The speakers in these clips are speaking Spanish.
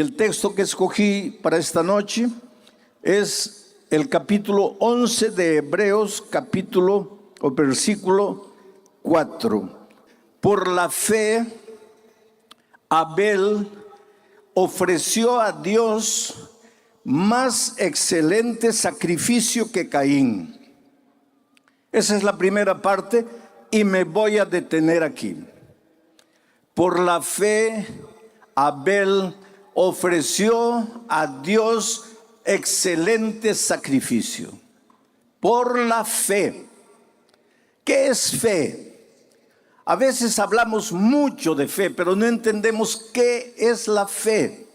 el texto que escogí para esta noche es el capítulo 11 de Hebreos, capítulo o versículo 4. Por la fe, Abel ofreció a Dios más excelente sacrificio que Caín. Esa es la primera parte y me voy a detener aquí. Por la fe, Abel ofreció a Dios excelente sacrificio. Por la fe. ¿Qué es fe? A veces hablamos mucho de fe, pero no entendemos qué es la fe.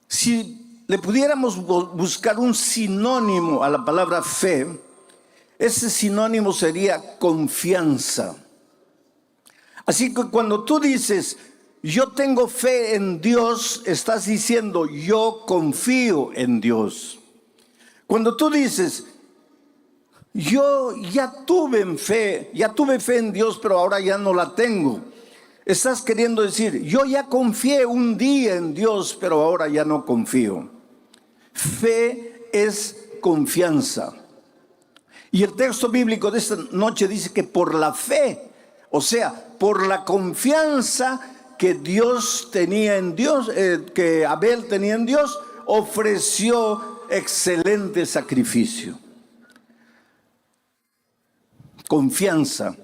Si le pudiéramos buscar un sinónimo a la palabra fe, ese sinónimo sería confianza. Así que cuando tú dices, yo tengo fe en Dios, estás diciendo, yo confío en Dios. Cuando tú dices, yo ya tuve fe en Dios, pero ahora ya no la tengo, estás queriendo decir, yo ya confié un día en Dios, pero ahora ya no confío. Fe es confianza. Y el texto bíblico de esta noche dice que por la fe, o sea, por la confianza que Dios tenía en Dios, que Abel tenía en Dios, ofreció excelente sacrificio. Confianza.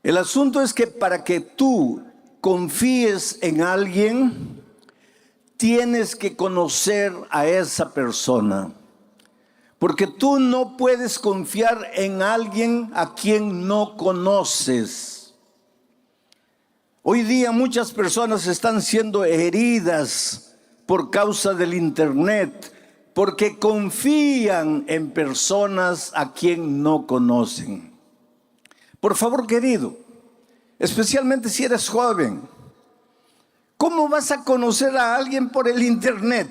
El asunto es que para que tú confíes en alguien, tienes que conocer a esa persona. Porque tú no puedes confiar en alguien a quien no conoces. Hoy día muchas personas están siendo heridas por causa del internet, porque confían en personas a quien no conocen. Por favor, querido, especialmente si eres joven, ¿cómo vas a conocer a alguien por el internet?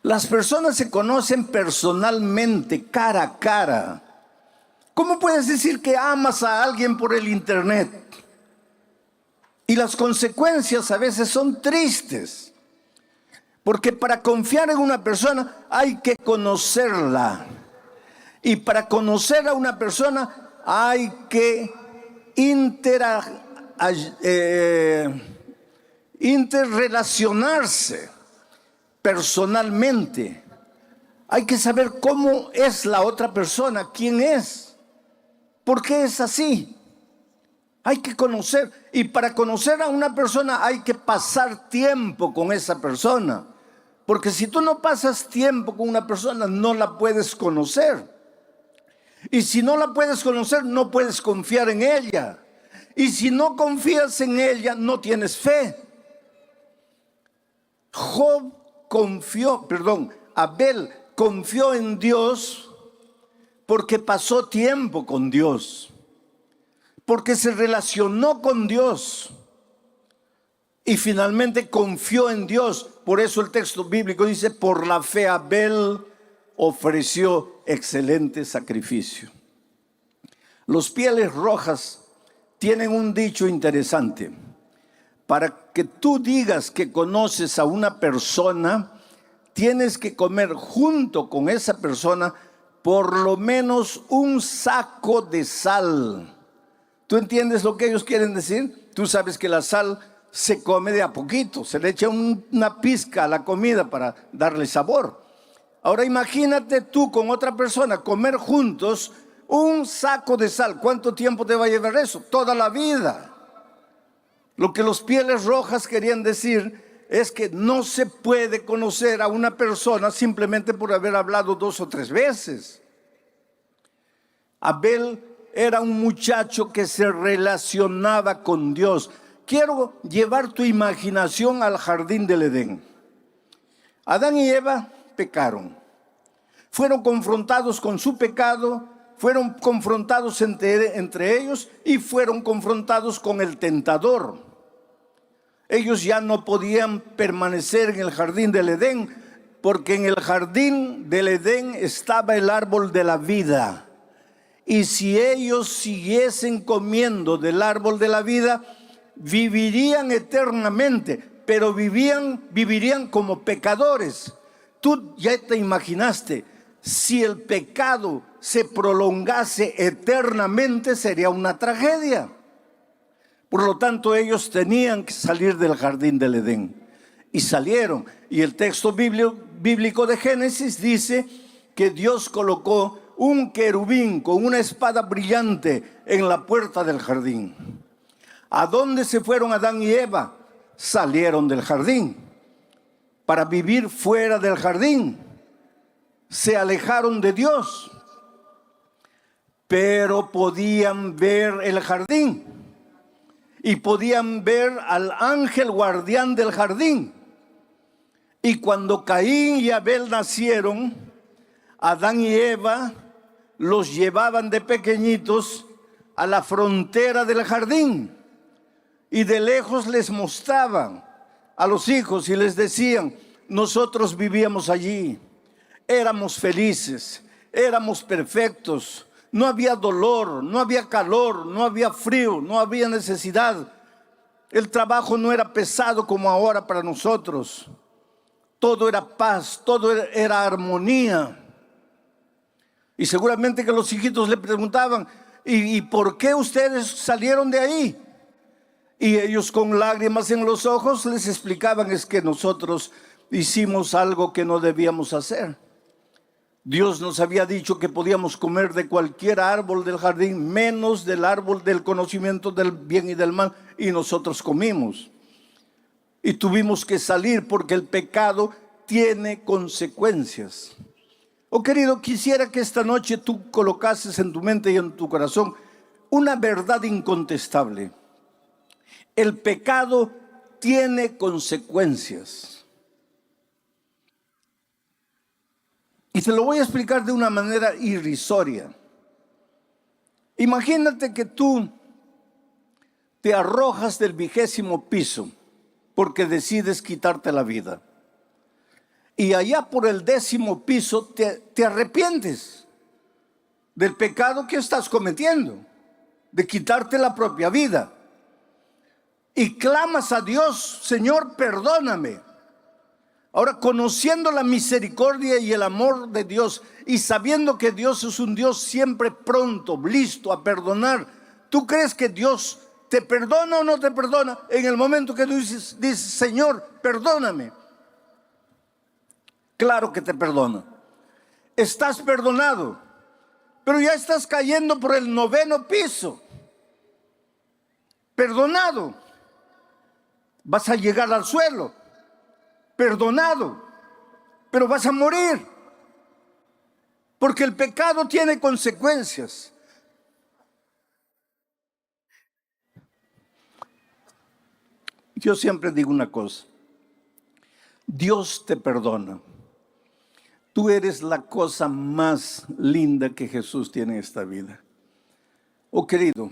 Las personas se conocen personalmente, cara a cara. ¿Cómo puedes decir que amas a alguien por el internet? Y las consecuencias a veces son tristes. Porque para confiar en una persona hay que conocerla. Y para conocer a una persona hay que interrelacionarse personalmente. Hay que saber cómo es la otra persona, quién es, por qué es así. Hay que conocer, y para conocer a una persona hay que pasar tiempo con esa persona, porque si tú no pasas tiempo con una persona no la puedes conocer, y si no la puedes conocer no puedes confiar en ella, y si no confías en ella no tienes fe. Abel confió en Dios porque pasó tiempo con Dios, porque se relacionó con Dios y finalmente confió en Dios. Por eso el texto bíblico dice, por la fe Abel ofreció excelente sacrificio. Los Pieles Rojas tienen un dicho interesante. Para que tú digas que conoces a una persona, tienes que comer junto con esa persona por lo menos un saco de sal. ¿Tú entiendes lo que ellos quieren decir? Tú sabes que la sal se come de a poquito, se le echa una pizca a la comida para darle sabor. Ahora imagínate tú con otra persona comer juntos un saco de sal. ¿Cuánto tiempo te va a llevar eso? Toda la vida. Lo que los Pieles Rojas querían decir es que no se puede conocer a una persona simplemente por haber hablado 2 o 3 veces. Abel era un muchacho que se relacionaba con Dios. Quiero llevar tu imaginación al jardín del Edén. Adán y Eva pecaron. Fueron confrontados con su pecado, fueron confrontados entre ellos y fueron confrontados con el tentador. Ellos ya no podían permanecer en el jardín del Edén, porque en el jardín del Edén estaba el árbol de la vida. Y si ellos siguiesen comiendo del árbol de la vida, vivirían eternamente, pero vivirían como pecadores. Tú ya te imaginaste, si el pecado se prolongase eternamente, sería una tragedia. Por lo tanto, ellos tenían que salir del jardín del Edén. Y salieron. Y el texto bíblico de Génesis dice que Dios colocó un querubín con una espada brillante en la puerta del jardín. ¿A dónde se fueron Adán y Eva? Salieron del jardín para vivir fuera del jardín. Se alejaron de Dios, pero podían ver el jardín y podían ver al ángel guardián del jardín. Y cuando Caín y Abel nacieron, Adán y Eva los llevaban de pequeñitos a la frontera del jardín y de lejos les mostraban a los hijos y les decían: nosotros vivíamos allí, éramos felices, éramos perfectos, no había dolor, no había calor, no había frío, no había necesidad. El trabajo no era pesado como ahora para nosotros. Todo era paz, todo era armonía. Y seguramente que los hijitos le preguntaban: ¿y por qué ustedes salieron de ahí? Y ellos con lágrimas en los ojos les explicaban: es que nosotros hicimos algo que no debíamos hacer. Dios nos había dicho que podíamos comer de cualquier árbol del jardín, menos del árbol del conocimiento del bien y del mal, y nosotros comimos. Y tuvimos que salir porque el pecado tiene consecuencias. Oh querido, quisiera que esta noche tú colocases en tu mente y en tu corazón una verdad incontestable. El pecado tiene consecuencias. Y te lo voy a explicar de una manera irrisoria. Imagínate que tú te arrojas del 20º piso porque decides quitarte la vida. Y allá por el 10º piso te arrepientes del pecado que estás cometiendo, de quitarte la propia vida. Y clamas a Dios: Señor, perdóname. Ahora, conociendo la misericordia y el amor de Dios y sabiendo que Dios es un Dios siempre pronto, listo a perdonar, ¿tú crees que Dios te perdona o no te perdona en el momento que tú dices Señor, perdóname? Claro que te perdona. Estás perdonado, pero ya estás cayendo por el 9º piso. Perdonado. Vas a llegar al suelo. Perdonado, pero vas a morir, porque el pecado tiene consecuencias. Yo siempre digo una cosa: Dios te perdona. Tú eres la cosa más linda que Jesús tiene en esta vida. Oh querido,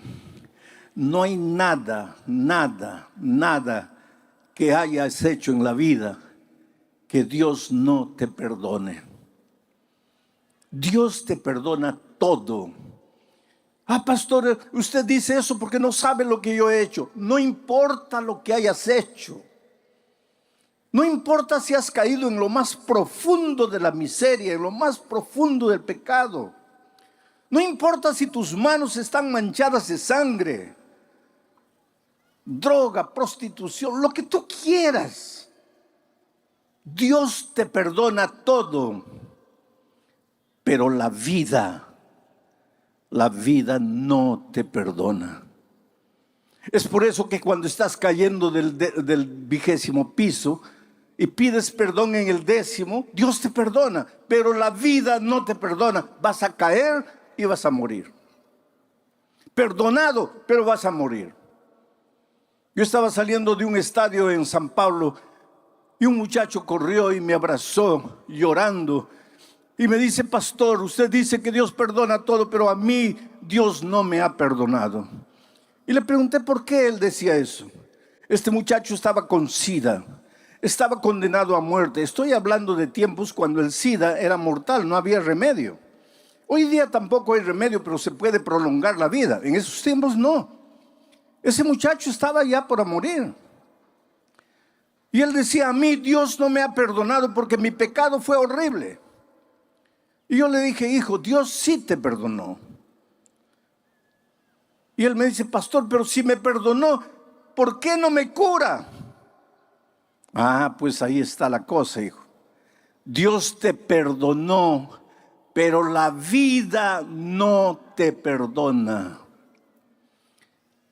no hay nada que hayas hecho en la vida que Dios no te perdone. Dios te perdona todo. Ah, pastor, usted dice eso porque no sabe lo que yo he hecho. No importa lo que hayas hecho. No importa si has caído en lo más profundo de la miseria, en lo más profundo del pecado. No importa si tus manos están manchadas de sangre, droga, prostitución, lo que tú quieras. Dios te perdona todo, pero la vida no te perdona. Es por eso que cuando estás cayendo del 20º piso y pides perdón en el 10º, Dios te perdona, pero la vida no te perdona. Vas a caer y vas a morir. Perdonado, pero vas a morir. Yo estaba saliendo de un estadio en San Pablo y un muchacho corrió y me abrazó llorando y me dice: pastor, usted dice que Dios perdona todo, pero a mí Dios no me ha perdonado. Y le pregunté por qué él decía eso. Este muchacho estaba con SIDA, estaba condenado a muerte. Estoy hablando de tiempos cuando el SIDA era mortal, no había remedio. Hoy día tampoco hay remedio, pero se puede prolongar la vida. En esos tiempos no. Ese muchacho estaba ya por morir. Y él decía, a mí Dios no me ha perdonado porque mi pecado fue horrible. Y yo le dije, hijo, Dios sí te perdonó. Y él me dice, pastor, pero si me perdonó, ¿por qué no me cura? Ah, pues ahí está la cosa, hijo. Dios te perdonó, pero la vida no te perdona.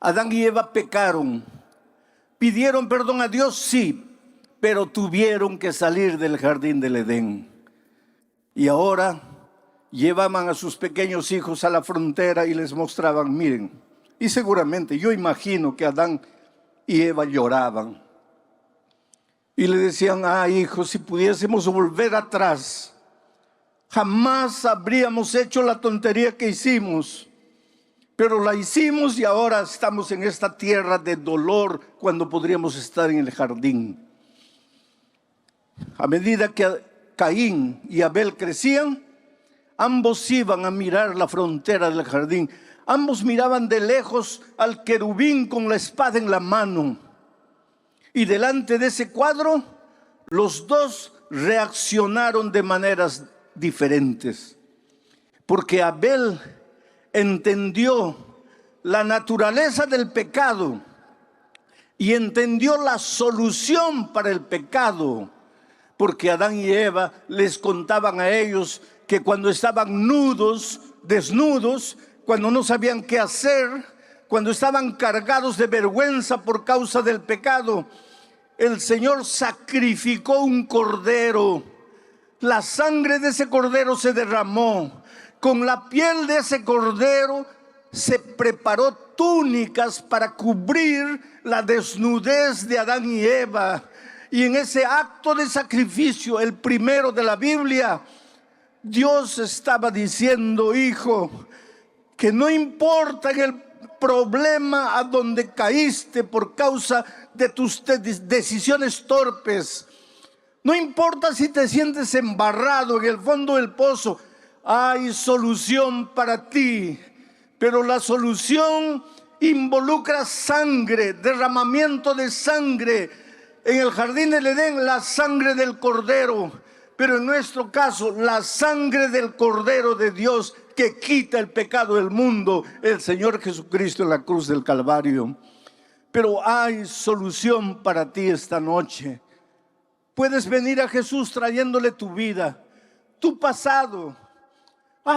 Adán y Eva pecaron. ¿Pidieron perdón a Dios? Sí, pero tuvieron que salir del jardín del Edén. Y ahora llevaban a sus pequeños hijos a la frontera y les mostraban, miren. Y seguramente yo imagino que Adán y Eva lloraban. Y le decían, hijo, si pudiésemos volver atrás, jamás habríamos hecho la tontería que hicimos. Pero la hicimos y ahora estamos en esta tierra de dolor cuando podríamos estar en el jardín. A medida que Caín y Abel crecían, ambos iban a mirar la frontera del jardín. Ambos miraban de lejos al querubín con la espada en la mano. Y delante de ese cuadro, los dos reaccionaron de maneras diferentes. Porque Abel entendió la naturaleza del pecado y entendió la solución para el pecado. Porque Adán y Eva les contaban a ellos que cuando estaban desnudos, cuando no sabían qué hacer, cuando estaban cargados de vergüenza por causa del pecado, el Señor sacrificó un cordero. La sangre de ese cordero se derramó. Con la piel de ese cordero se preparó túnicas para cubrir la desnudez de Adán y Eva. Y en ese acto de sacrificio, el primero de la Biblia, Dios estaba diciendo, hijo, que no importa en el problema a donde caíste por causa de tus decisiones torpes, no importa si te sientes embarrado en el fondo del pozo, hay solución para ti. Pero la solución involucra sangre, derramamiento de sangre. En el jardín del Edén, la sangre del Cordero. Pero en nuestro caso, la sangre del Cordero de Dios que quita el pecado del mundo, el Señor Jesucristo en la cruz del Calvario. Pero hay solución para ti esta noche. Puedes venir a Jesús trayéndole tu vida, tu pasado.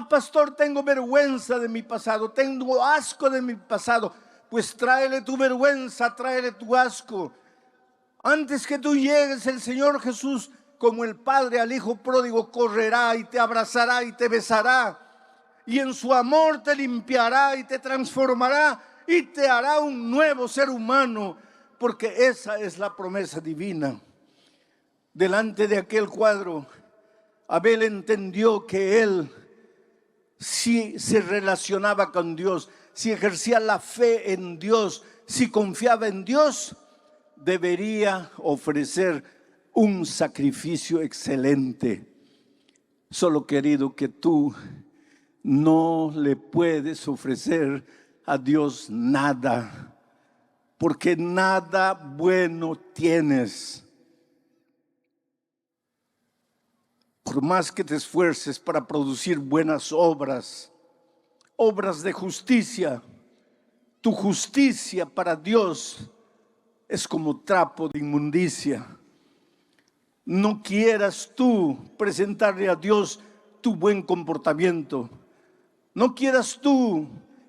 Pastor, tengo vergüenza de mi pasado, tengo asco de mi pasado. Pues tráele tu vergüenza, tráele tu asco. Antes que tú llegues, el Señor Jesús, como el Padre al Hijo pródigo, correrá y te abrazará y te besará. Y en su amor te limpiará y te transformará y te hará un nuevo ser humano. Porque esa es la promesa divina. Delante de aquel cuadro, Abel entendió que él, si se relacionaba con Dios, si ejercía la fe en Dios, si confiaba en Dios, debería ofrecer un sacrificio excelente. Solo, querido, que tú no le puedes ofrecer a Dios nada, porque nada bueno tienes. Por más que te esfuerces para producir buenas obras, obras de justicia, tu justicia para Dios es como trapo de inmundicia. No quieras tú presentarle a Dios tu buen comportamiento. No quieras tú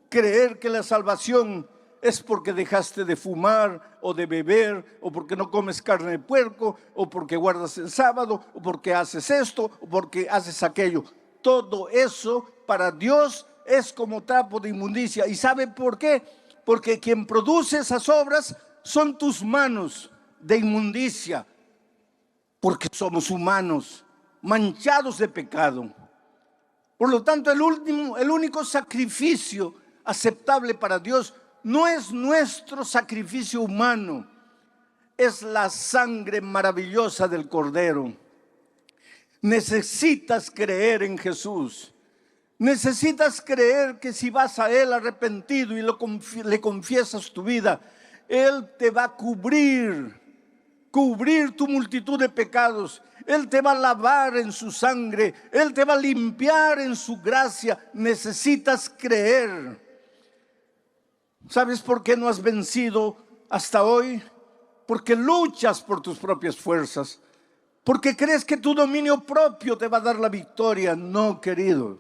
creer que la salvación es porque dejaste de fumar o de beber, o porque no comes carne de puerco, o porque guardas el sábado, o porque haces esto, o porque haces aquello. Todo eso para Dios es como trapo de inmundicia. ¿Y sabe por qué? Porque quien produce esas obras son tus manos de inmundicia, porque somos humanos, manchados de pecado. Por lo tanto, el único sacrificio aceptable para Dios no es nuestro sacrificio humano, es la sangre maravillosa del Cordero. Necesitas creer en Jesús. Necesitas creer que si vas a Él arrepentido y le confiesas tu vida, Él te va a cubrir tu multitud de pecados. Él te va a lavar en su sangre, Él te va a limpiar en su gracia. Necesitas creer. ¿Sabes por qué no has vencido hasta hoy? Porque luchas por tus propias fuerzas, porque crees que tu dominio propio te va a dar la victoria. No, querido.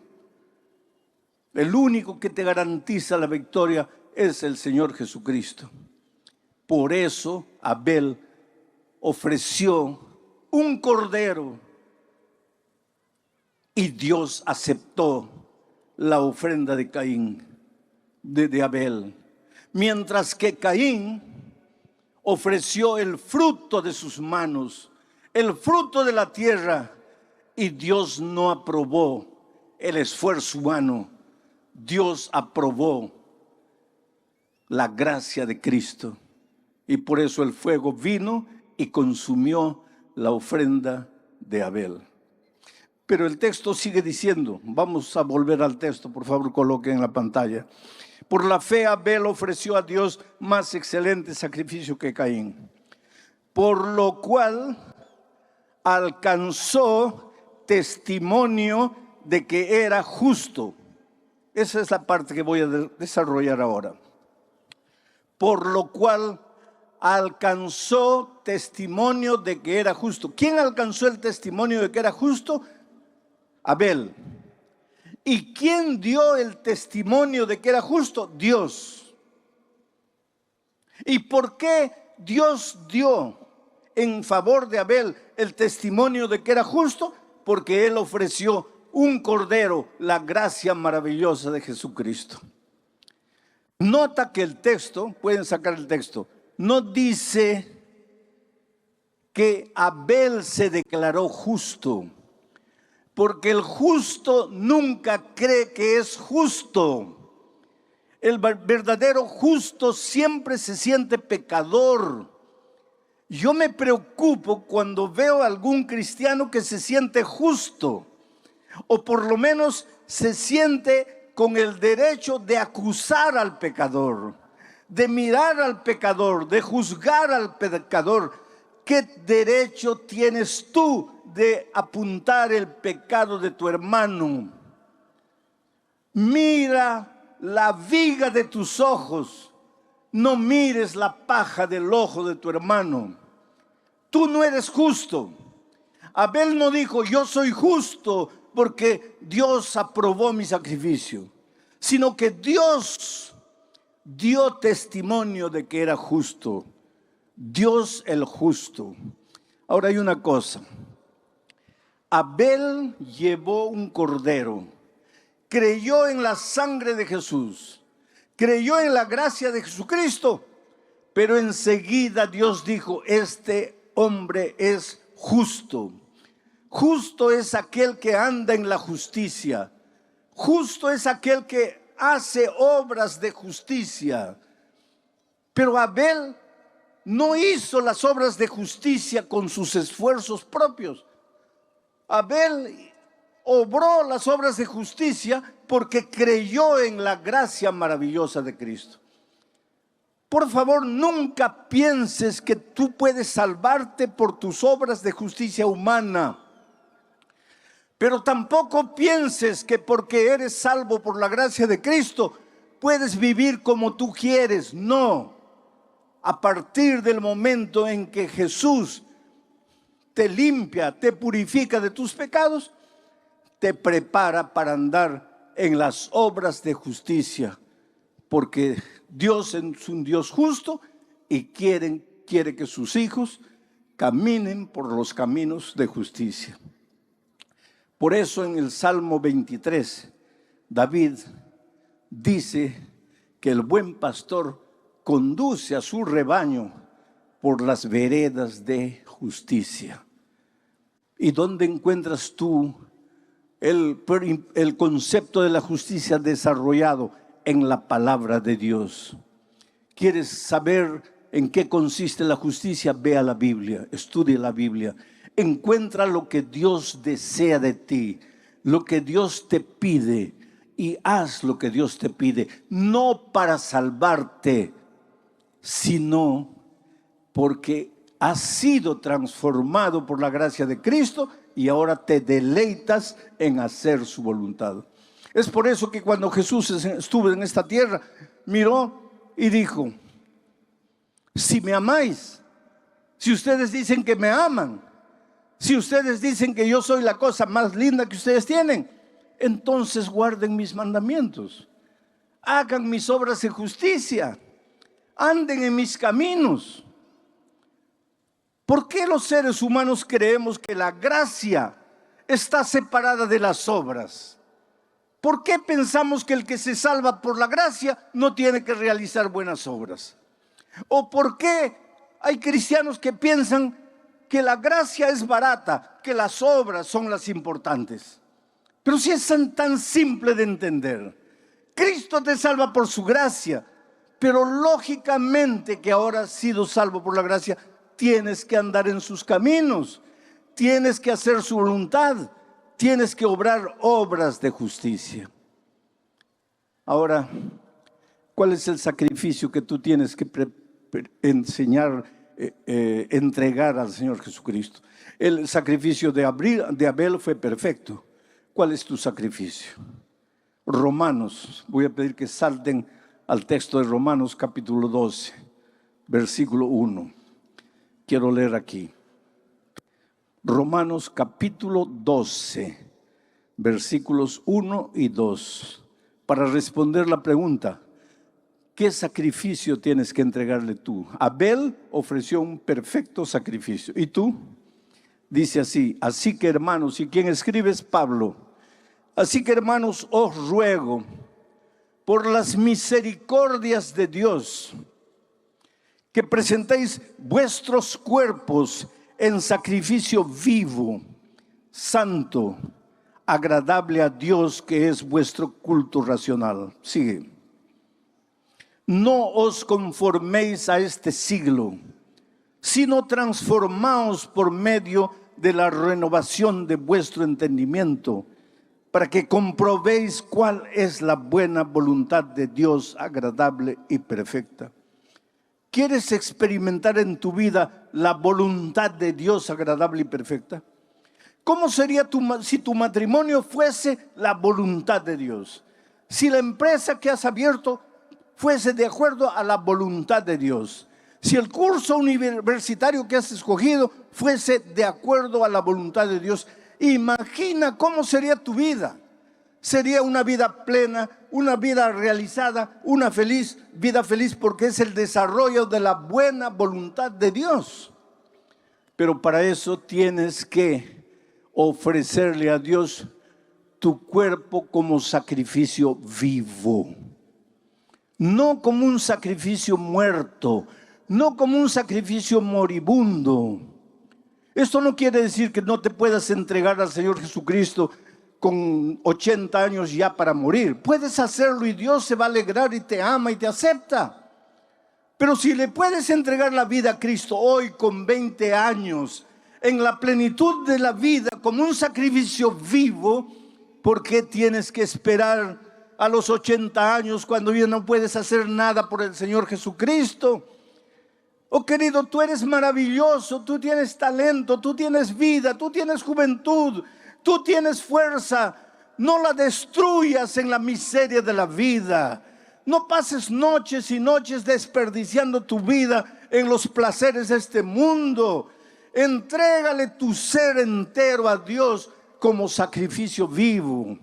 El único que te garantiza la victoria es el Señor Jesucristo. Por eso Abel ofreció un cordero y Dios aceptó la ofrenda de Caín, de Abel. Mientras que Caín ofreció el fruto de sus manos, el fruto de la tierra, y Dios no aprobó el esfuerzo humano. Dios aprobó la gracia de Cristo, y por eso el fuego vino y consumió la ofrenda de Abel. Pero el texto sigue diciendo, vamos a volver al texto, por favor coloquen en la pantalla. Por la fe Abel ofreció a Dios más excelente sacrificio que Caín, por lo cual alcanzó testimonio de que era justo. Esa es la parte que voy a desarrollar ahora. Por lo cual alcanzó testimonio de que era justo. ¿Quién alcanzó el testimonio de que era justo? Abel. ¿Y quién dio el testimonio de que era justo? Dios. ¿Y por qué Dios dio en favor de Abel el testimonio de que era justo? Porque él ofreció un cordero, la gracia maravillosa de Jesucristo. Nota que el texto, pueden sacar el texto, no dice que Abel se declaró justo, porque el justo nunca cree que es justo. El verdadero justo siempre se siente pecador. Yo me preocupo cuando veo a algún cristiano que se siente justo, o por lo menos se siente con el derecho de acusar al pecador, de mirar al pecador, de juzgar al pecador. ¿Qué derecho tienes tú de apuntar el pecado de tu hermano? Mira la viga de tus ojos, no mires la paja del ojo de tu hermano. Tú no eres justo. Abel no dijo, yo soy justo porque Dios aprobó mi sacrificio, sino que Dios dio testimonio de que era justo. Dios el justo. Ahora hay una cosa. Abel llevó un cordero, creyó en la sangre de Jesús, creyó en la gracia de Jesucristo, pero enseguida Dios dijo, este hombre es justo. Justo es aquel que anda en la justicia. Justo es aquel que hace obras de justicia. Pero Abel no hizo las obras de justicia con sus esfuerzos propios. Abel obró las obras de justicia porque creyó en la gracia maravillosa de Cristo. Por favor, nunca pienses que tú puedes salvarte por tus obras de justicia humana. Pero tampoco pienses que porque eres salvo por la gracia de Cristo, puedes vivir como tú quieres. No. A partir del momento en que Jesús te limpia, te purifica de tus pecados, te prepara para andar en las obras de justicia. Porque Dios es un Dios justo y quiere que sus hijos caminen por los caminos de justicia. Por eso en el Salmo 23, David dice que el buen pastor conduce a su rebaño por las veredas de justicia. ¿Y dónde encuentras tú el concepto de la justicia desarrollado? En la palabra de Dios. ¿Quieres saber en qué consiste la justicia? Ve a la Biblia, estudia la Biblia. Encuentra lo que Dios desea de ti, lo que Dios te pide, y haz lo que Dios te pide, no para salvarte, sino porque has sido transformado por la gracia de Cristo y ahora te deleitas en hacer su voluntad. Es por eso que cuando Jesús estuvo en esta tierra, miró y dijo: si me amáis, si ustedes dicen que me aman, si ustedes dicen que yo soy la cosa más linda que ustedes tienen, entonces guarden mis mandamientos, hagan mis obras de justicia, anden en mis caminos. ¿Por qué los seres humanos creemos que la gracia está separada de las obras? ¿Por qué pensamos que el que se salva por la gracia no tiene que realizar buenas obras? ¿O por qué hay cristianos que piensan que la gracia es barata, que las obras son las importantes? Pero si es tan simple de entender. Cristo te salva por su gracia, pero lógicamente que ahora has sido salvo por la gracia, tienes que andar en sus caminos, tienes que hacer su voluntad, tienes que obrar obras de justicia. Ahora, ¿cuál es el sacrificio que tú tienes que entregar al Señor Jesucristo? El sacrificio de Abel fue perfecto. ¿Cuál es tu sacrificio? Romanos, voy a pedir que salten al texto de Romanos capítulo 12, versículo 1. Quiero leer aquí. Romanos capítulo 12, versículos 1 y 2. Para responder la pregunta: ¿qué sacrificio tienes que entregarle tú? Abel ofreció un perfecto sacrificio. ¿Y tú? Dice así: así que hermanos, ¿y quién escribe? Es Pablo. Así que hermanos, os ruego por las misericordias de Dios que presentéis vuestros cuerpos en sacrificio vivo, santo, agradable a Dios, que es vuestro culto racional. Sigue. No os conforméis a este siglo, sino transformaos por medio de la renovación de vuestro entendimiento, para que comprobéis cuál es la buena voluntad de Dios, agradable y perfecta. ¿Quieres experimentar en tu vida la voluntad de Dios agradable y perfecta? ¿Cómo sería si tu matrimonio fuese la voluntad de Dios? Si la empresa que has abierto fuese de acuerdo a la voluntad de Dios. Si el curso universitario que has escogido fuese de acuerdo a la voluntad de Dios. Imagina cómo sería tu vida. Sería una vida plena, una vida realizada, una vida feliz, porque es el desarrollo de la buena voluntad de Dios. Pero para eso tienes que ofrecerle a Dios tu cuerpo como sacrificio vivo, no como un sacrificio muerto, no como un sacrificio moribundo. Esto no quiere decir que no te puedas entregar al Señor Jesucristo con 80 años ya para morir. Puedes hacerlo y Dios se va a alegrar y te ama y te acepta. Pero si le puedes entregar la vida a Cristo hoy con 20 años, en la plenitud de la vida, como un sacrificio vivo, ¿por qué tienes que esperar a los 80 años cuando ya no puedes hacer nada por el Señor Jesucristo? Oh querido, tú eres maravilloso, tú tienes talento, tú tienes vida, tú tienes juventud, tú tienes fuerza. No la destruyas en la miseria de la vida. No pases noches y noches desperdiciando tu vida en los placeres de este mundo. Entrégale tu ser entero a Dios como sacrificio vivo.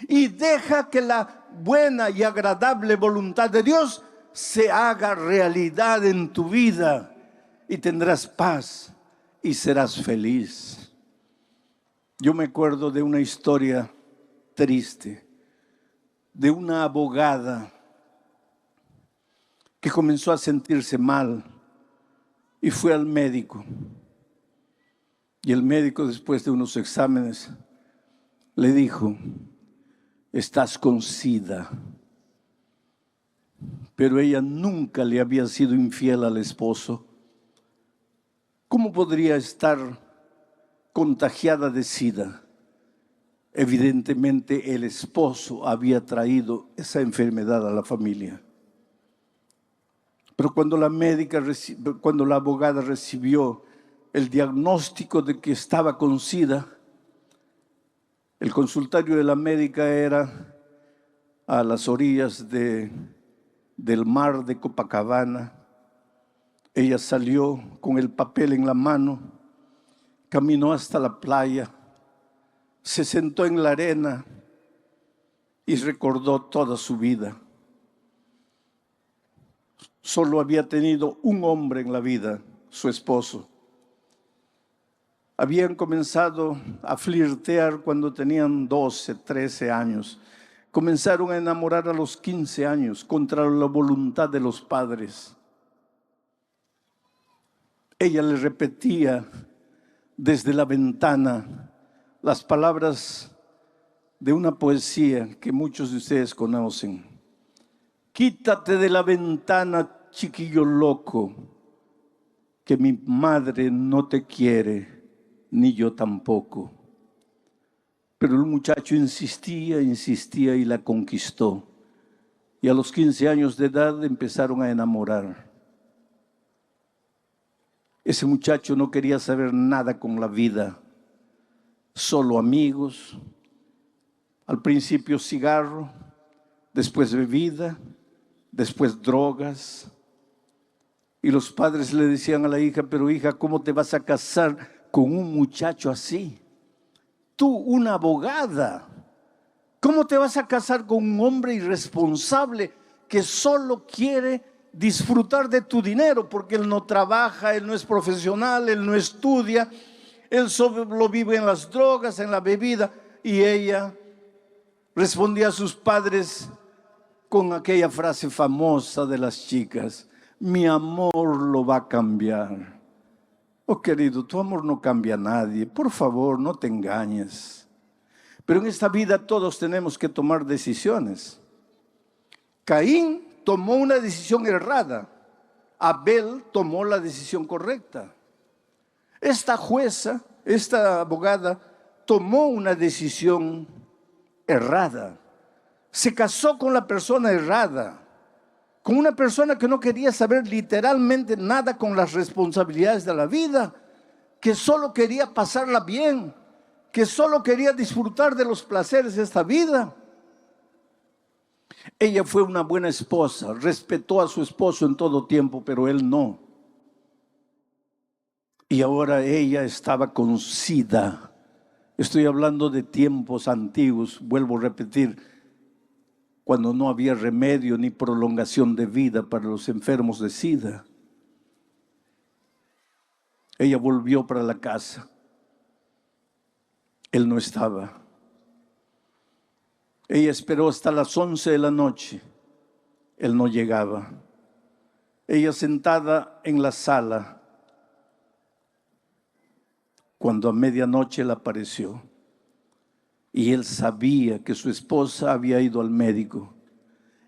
Y deja que la buena y agradable voluntad de Dios se haga realidad en tu vida. Y tendrás paz y serás feliz. Yo me acuerdo de una historia triste de una abogada que comenzó a sentirse mal y fue al médico. Y el médico, después de unos exámenes, le dijo: estás con SIDA. Pero ella nunca le había sido infiel al esposo. ¿Cómo podría estar contagiada de SIDA? Evidentemente el esposo había traído esa enfermedad a la familia. Pero cuando la abogada recibió el diagnóstico de que estaba con SIDA, el consultorio de la médica era a las orillas del mar de Copacabana. Ella salió con el papel en la mano, caminó hasta la playa, se sentó en la arena y recordó toda su vida. Solo había tenido un hombre en la vida, su esposo. Habían comenzado a flirtear cuando tenían 12, 13 años. Comenzaron a enamorar a los 15 años contra la voluntad de los padres. Ella le repetía desde la ventana las palabras de una poesía que muchos de ustedes conocen. Quítate de la ventana, chiquillo loco, que mi madre no te quiere, ni yo tampoco. Pero el muchacho insistía y la conquistó. Y a los 15 años de edad empezaron a enamorar. Ese muchacho no quería saber nada con la vida, solo amigos, al principio cigarro, después bebida, después drogas. Y los padres le decían a la hija, pero hija, ¿cómo te vas a casar con un muchacho así? Tú, una abogada, ¿cómo te vas a casar con un hombre irresponsable que solo quiere disfrutar de tu dinero? Porque él no trabaja, él no es profesional, él no estudia, él solo vive en las drogas, en la bebida. Y ella respondía a sus padres con aquella frase famosa de las chicas: mi amor lo va a cambiar. Oh querido, tu amor no cambia a nadie, por favor no te engañes. Pero en esta vida todos tenemos que tomar decisiones. Caín tomó una decisión errada, Abel tomó la decisión correcta. Esta jueza, esta abogada, tomó una decisión errada. Se casó con la persona errada, con una persona que no quería saber literalmente nada con las responsabilidades de la vida, que solo quería pasarla bien, que solo quería disfrutar de los placeres de esta vida. Ella fue una buena esposa, respetó a su esposo en todo tiempo, pero él no. Y ahora ella estaba con SIDA. Estoy hablando de tiempos antiguos, vuelvo a repetir, cuando no había remedio ni prolongación de vida para los enfermos de SIDA. Ella volvió para la casa. Él no estaba. Ella esperó hasta las 11 de la noche. Él no llegaba. Ella sentada en la sala, cuando a medianoche él apareció. Y él sabía que su esposa había ido al médico.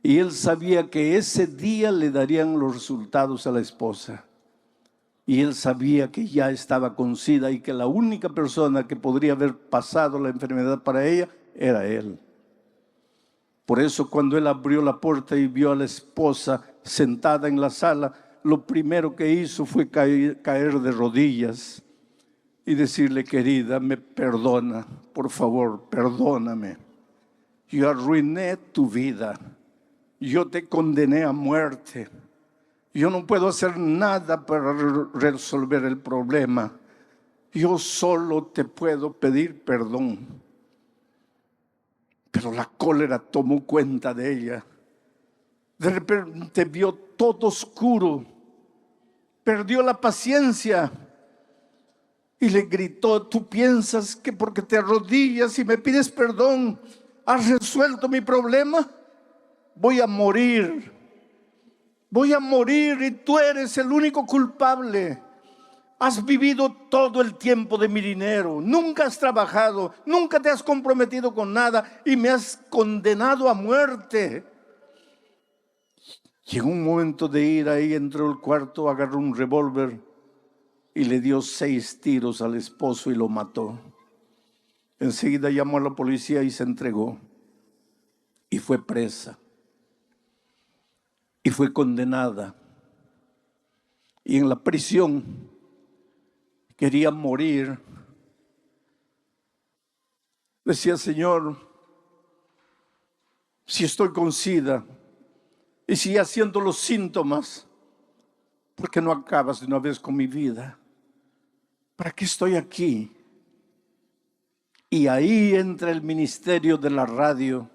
Y él sabía que ese día le darían los resultados a la esposa. Y él sabía que ya estaba con SIDA y que la única persona que podría haber pasado la enfermedad para ella era él. Por eso cuando él abrió la puerta y vio a la esposa sentada en la sala, lo primero que hizo fue caer de rodillas y decirle: querida, me perdona, por favor, perdóname. Yo arruiné tu vida, yo te condené a muerte, yo no puedo hacer nada para resolver el problema, yo solo te puedo pedir perdón. Pero la cólera tomó cuenta de ella. De repente vio todo oscuro, perdió la paciencia y le gritó: ¿tú piensas que porque te arrodillas y me pides perdón has resuelto mi problema? Voy a morir y tú eres el único culpable. Has vivido todo el tiempo de mi dinero, nunca has trabajado, nunca te has comprometido con nada y me has condenado a muerte. Y en un momento de ira, ahí entró al cuarto, agarró un revólver y le dio 6 tiros al esposo y lo mató. Enseguida llamó a la policía y se entregó. Y fue presa. Y fue condenada. Y en la prisión quería morir. Decía: Señor, si estoy con SIDA y si ya siento los síntomas, ¿por qué no acabas de una vez con mi vida? ¿Para qué estoy aquí? Y ahí entra el ministerio de la radio,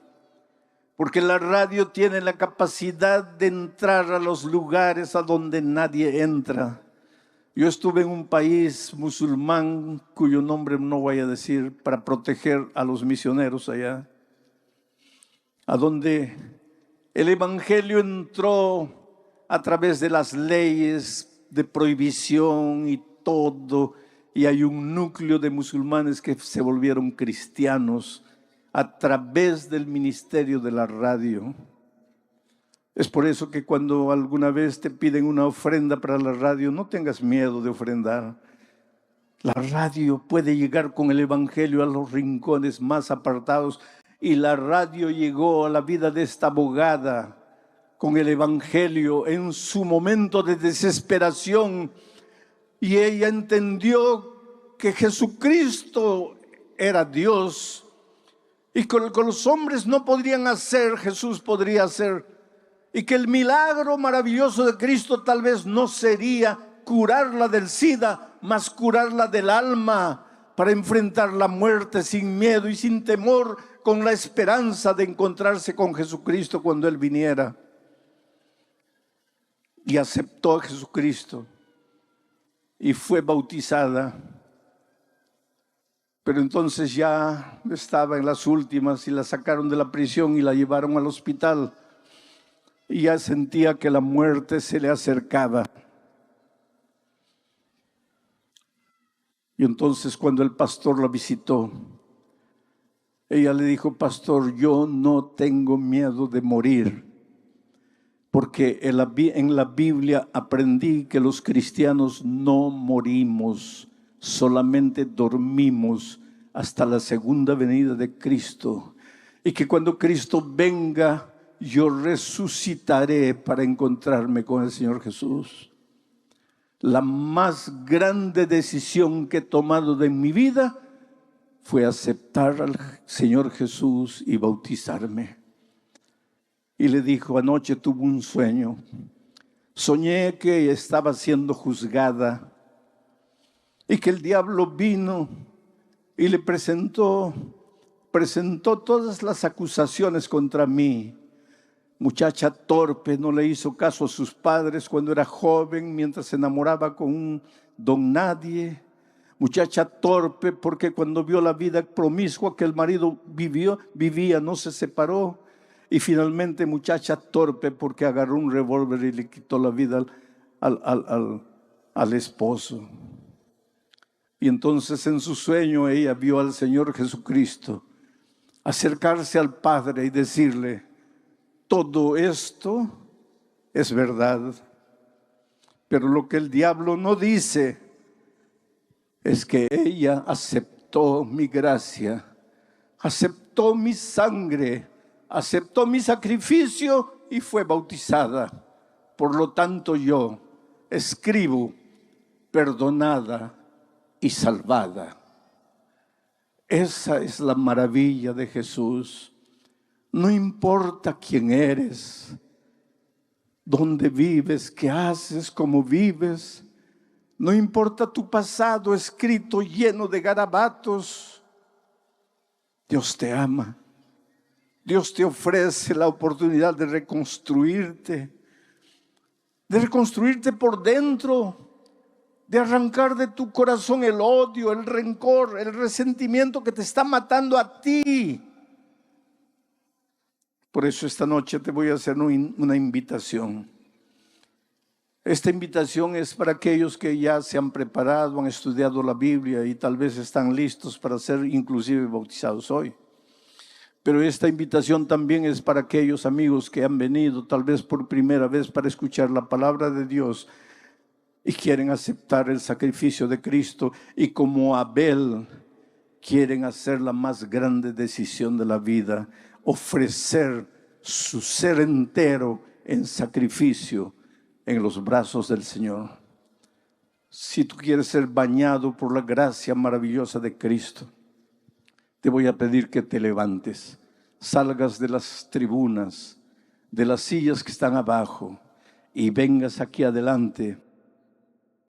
porque la radio tiene la capacidad de entrar a los lugares a donde nadie entra. Yo estuve en un país musulmán, cuyo nombre no voy a decir, para proteger a los misioneros allá, a donde el evangelio entró a través de las leyes de prohibición y todo, y hay un núcleo de musulmanes que se volvieron cristianos a través del ministerio de la radio. Es por eso que cuando alguna vez te piden una ofrenda para la radio, no tengas miedo de ofrendar. La radio puede llegar con el evangelio a los rincones más apartados, y la radio llegó a la vida de esta abogada con el evangelio en su momento de desesperación, y ella entendió que Jesucristo era Dios, y con los hombres no podrían hacer, Jesús podría hacer, y que el milagro maravilloso de Cristo tal vez no sería curarla del SIDA, mas curarla del alma, para enfrentar la muerte sin miedo y sin temor, con la esperanza de encontrarse con Jesucristo cuando Él viniera. Y aceptó a Jesucristo y fue bautizada. Pero entonces ya estaba en las últimas y la sacaron de la prisión y la llevaron al hospital. Y ya sentía que la muerte se le acercaba. Y entonces cuando el pastor la visitó, ella le dijo: pastor, yo no tengo miedo de morir, porque en la Biblia aprendí que los cristianos no morimos, solamente dormimos hasta la segunda venida de Cristo, y que cuando Cristo venga, yo resucitaré para encontrarme con el Señor Jesús. La más grande decisión que he tomado de mi vida fue aceptar al Señor Jesús y bautizarme. Y le dijo: anoche tuve un sueño. Soñé que estaba siendo juzgada y que el diablo vino y le presentó todas las acusaciones contra mí. Muchacha torpe, no le hizo caso a sus padres cuando era joven, mientras se enamoraba con un don nadie. Muchacha torpe porque cuando vio la vida promiscua que el marido vivía, no se separó. Y finalmente muchacha torpe porque agarró un revólver y le quitó la vida al esposo. Y entonces en su sueño ella vio al Señor Jesucristo acercarse al Padre y decirle: todo esto es verdad, pero lo que el diablo no dice es que ella aceptó mi gracia, aceptó mi sangre, aceptó mi sacrificio y fue bautizada. Por lo tanto yo escribo: perdonada y salvada. Esa es la maravilla de Jesús. No importa quién eres, dónde vives, qué haces, cómo vives. No importa tu pasado escrito lleno de garabatos. Dios te ama. Dios te ofrece la oportunidad de reconstruirte por dentro, de arrancar de tu corazón el odio, el rencor, el resentimiento que te está matando a ti. Por eso esta noche te voy a hacer una invitación. Esta invitación es para aquellos que ya se han preparado, han estudiado la Biblia y tal vez están listos para ser inclusive bautizados hoy. Pero esta invitación también es para aquellos amigos que han venido tal vez por primera vez para escuchar la palabra de Dios y quieren aceptar el sacrificio de Cristo, y como Abel quieren hacer la más grande decisión de la vida, ofrecer su ser entero en sacrificio en los brazos del Señor. Si tú quieres ser bañado por la gracia maravillosa de Cristo, te voy a pedir que te levantes, salgas de las tribunas, de las sillas que están abajo, y vengas aquí adelante